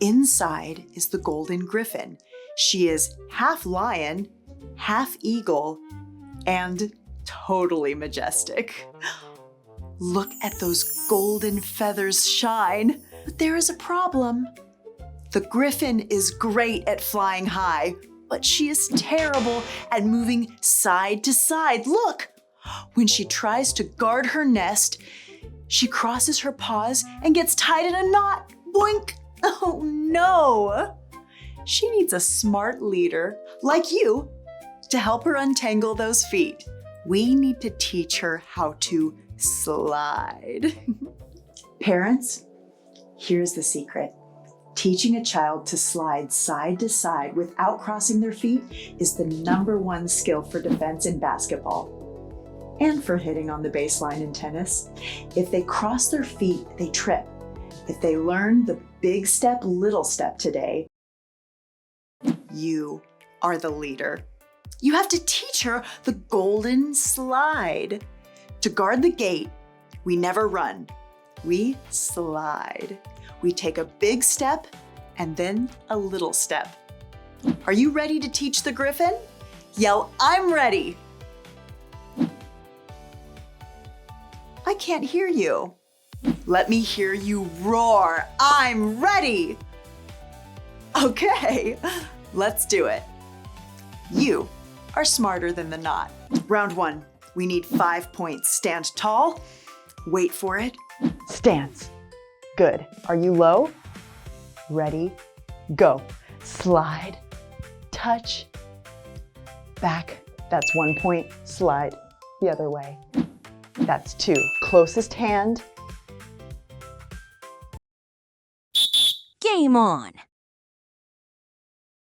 Inside is the Golden Griffin. She is half lion, half eagle, and totally majestic. Look at those golden feathers shine. But there is a problem. The Griffin is great at flying high, but she is terrible at moving side to side. Look! When she tries to guard her nest, she crosses her paws and gets tied in a knot. Boink! Oh no! She needs a smart leader like you to help her untangle those feet. We need to teach her how to slide. Parents, here's the secret. Teaching a child to slide side to side without crossing their feet is the #1 skill for defense in basketball and for hitting on the baseline in tennis. If they cross their feet, they trip. If they learn the big step, little step today, you are the leader. You have to teach her the golden slide. To guard the gate, we never run. We slide. We take a big step and then a little step. Are you ready to teach the Griffin? Yell, "I'm ready." I can't hear you. Let me hear you roar, "I'm ready." Okay, let's do it. You are smarter than the knot. Round 1, we need 5 points. Stand tall, wait for it. Stance. Good. Are you low? Ready? Go. Slide. Touch. Back. That's 1 point. Slide the other way. That's 2. Closest hand. Game on!